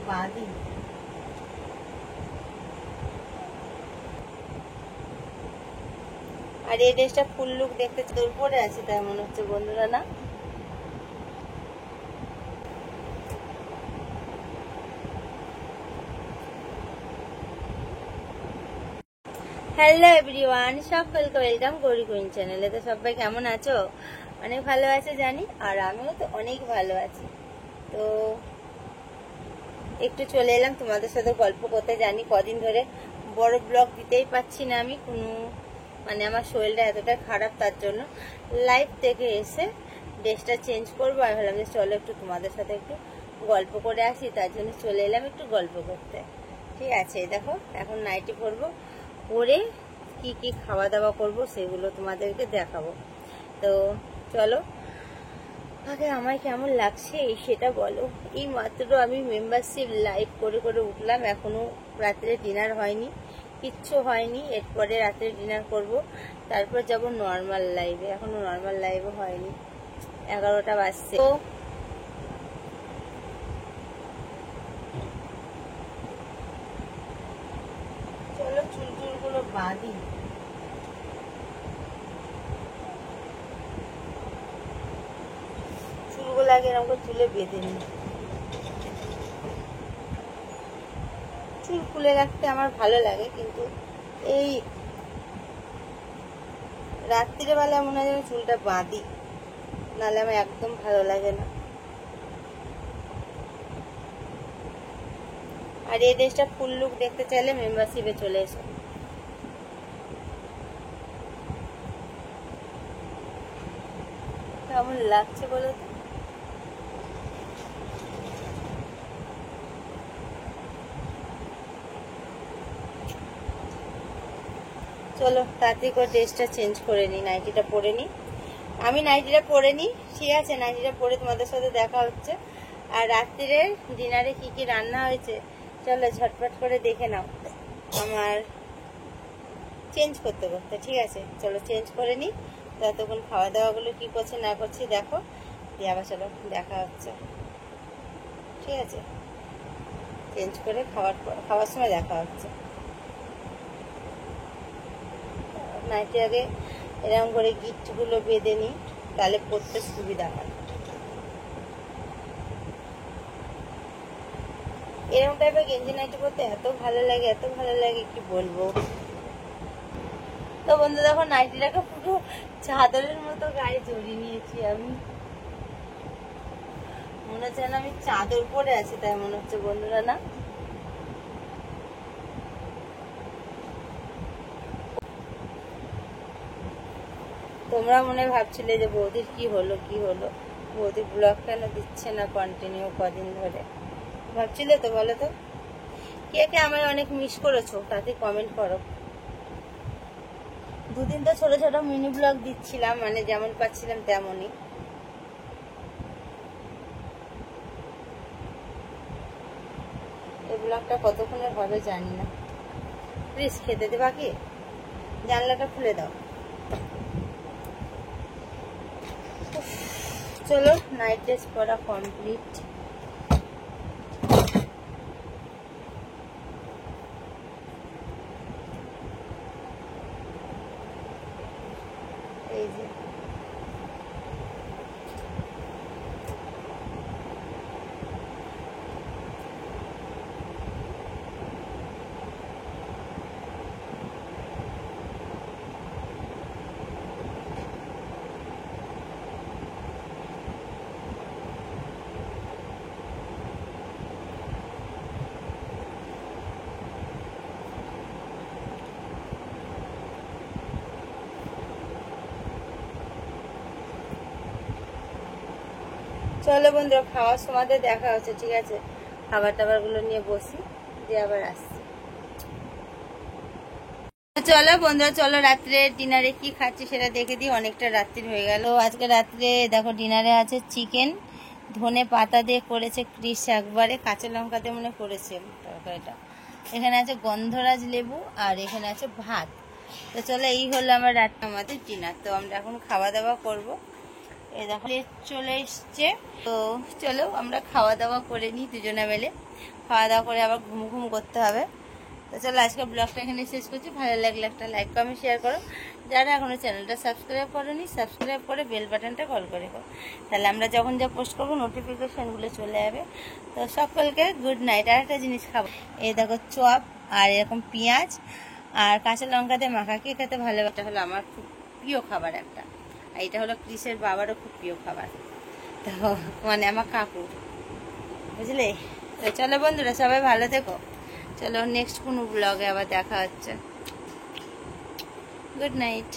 বাঁধি। আর এই ড্রেসটা ফুল লুক দেখতে তোর পরে আছে তাই মনে হচ্ছে বন্ধুরা, না? হ্যালো এভরিওয়ান, সকলকে ওয়েলকাম গৌরী কুইন চ্যানেলে। তো সবাই কেমন আছো? অনেক ভালো আছে জানি, আর আমিও তো অনেক ভালো আছি। তো একটু চলে এলাম তোমাদের সাথে গল্প করতে। জানি কদিন ধরে বড় ব্লগ দিতেই পাচ্ছি না আমি, কোনো আমার শরীরটা এতটা খারাপ, তার জন্য লাইভ থেকে এসে ড্রেসটা চেঞ্জ করবো। আর ভাবলাম যে চলো একটু তোমাদের সাথে একটু গল্প করে আসি, তার জন্য চলে এলাম একটু গল্প করতে। ঠিক আছে, দেখো এখন নাইটি পরবো, পরে কি কি খাওয়া দাওয়া করব সেগুলো তোমাদেরকে দেখাবো। তো চলো, আগে আমায় কেমন লাগছে সেটা বলো। এই মাত্র আমি মেম্বারশিপ লাইভ করে করে উঠলাম, এখনো রাত্রে ডিনার হয়নি, কিচ্ছু হয়নি। এরপরে রাত্রে ডিনার করব, তারপর যাব নর্মাল লাইভে। এখনো নর্মাল লাইভও হয়নি, 11টা বাজছে। তো চলো চুলগুলো বাঁধি। চুলগুলো আগে এরকম করে চুলে বেঁধে নিই। চুল খুলে রাখতে আমার ভালো লাগে, কিন্তু এই রাত্রিবেলা মনে হয় চুলটা বাঁধি, নাহলে আমার একদম ভালো লাগে না। আর এই ড্রেসটা ফুল লুক দেখতে চাইলে মেম্বারশিপে চলে এসো। কেমন লাগছে বলো তো? চলো তাড়াতাড়ি করে ড্রেসটা চেঞ্জ করে নিই, নাইটিটা পরে নিই। আমি নাইটিটা পরে নিই, ঠিক আছে? নাইটিটা পরে তোমাদের সাথে দেখা হচ্ছে। আর রাত্রিরে ডিনারে কি কি রান্না হয়েছে চলো ঝটপট করে দেখে নাও, আমার চেঞ্জ করতে করতে। ঠিক আছে, চলো চেঞ্জ করে নিই। ততক্ষণ খাওয়া দাওয়াগুলো কি করছে না করছি দেখো, দিয়ে আবার চলো দেখা হচ্ছে। ঠিক আছে, চেঞ্জ করে খাওয়ার সময় দেখা হচ্ছে। নাইটি আগে এরকম করে গিটগুলো বেঁধে নিই, তাহলে পরতে সুবিধা হয়। এরকম টাইপের গেঞ্জি নাইটি পরতে এত ভালো লাগে, এত ভালো লাগে কি বলবো। তো বন্ধু দেখো, নাইটিটাকে পুরো চাদরের মতো গায়ে জড়িয়ে নিয়েছি আমি, মনে হচ্ছে না আমি চাদর পরে আছি তাই মনে হচ্ছে বন্ধুরা, না? তোমরা মনে ভাবছিলে যে বৌদির কি হলো কি হলো, বৌদি ব্লগ কেন দিচ্ছে না কন্টিনিউ কদিন ধরে, ভাবছিলে তো? বলো তো, কে কে আমার অনেক মিস করেছো তাতে কমেন্ট করো। দুদিন তো ছোট ছোট মিনি ব্লগ দিচ্ছিলাম, যেমন পাচ্ছিলাম তেমনই। এই ব্লগটা কতক্ষণের হবে জানি না। প্লিজ খেতে দেবা কি? জানলাটা খুলে দাও। চলো নাইট ড্রেস পরা কমপ্লিট। এই যে চলো বন্ধুরা, খাওয়ার সময় দেখা হচ্ছে। ঠিক আছে, খাবার টাবার গুলো নিয়ে বসি, দিয়ে আবার আসছি। চলো বন্ধুরা, চলো রাত্রে ডিনারে কি খাচ্ছি সেটা দেখে দিই, অনেকটা রাত্রি হয়ে গেল। আজকে রাত্রে দেখো ডিনারে আছে চিকেন, ধনে পাতা দিয়ে করেছে ক্রিস, একবারে কাঁচা লঙ্কা দিয়ে মনে করেছে তরকারিটা। এখানে আছে গন্ধরাজ লেবু, আর এখানে আছে ভাত। তো চলো, এই হলো আমার রাত্রে আমাদের ডিনার। তো আমরা এখন খাওয়া দাওয়া করবো। এই দেখো চলে এসছে, তো চলো আমরা খাওয়া দাওয়া করে নিই দুজনে মিলে। খাওয়া দাওয়া করে আবার ঘুম করতে হবে। তো চলো আজকে ব্লগটা এখানে শেষ করছি। ভালো লাগলে একটা লাইক কমেন্ট শেয়ার করো। যারা এখনো চ্যানেলটা সাবস্ক্রাইব করোনি সাবস্ক্রাইব করে বেল বাটনটা কল করে করো, তাহলে আমরা যখন যা পোস্ট করবো নোটিফিকেশানগুলো চলে যাবে। তো সকলকে গুড নাইট। আর একটা জিনিস খাবো, এই দেখো চপ আর এরকম পেঁয়াজ আর কাঁচা লঙ্কা দিয়ে মাখা, কে খেতে ভালো। এটা হলো আমার খুব প্রিয় খাবার একটা, আর এটা হলো ক্রিসের বাবারও খুব প্রিয় খাবার, তো মানে আমার কাকুর, বুঝলে। তো চলো বন্ধুরা সবাই ভালো থেকো। চলো নেক্সট কোনো ব্লগে আবার দেখা হচ্ছে। Good night.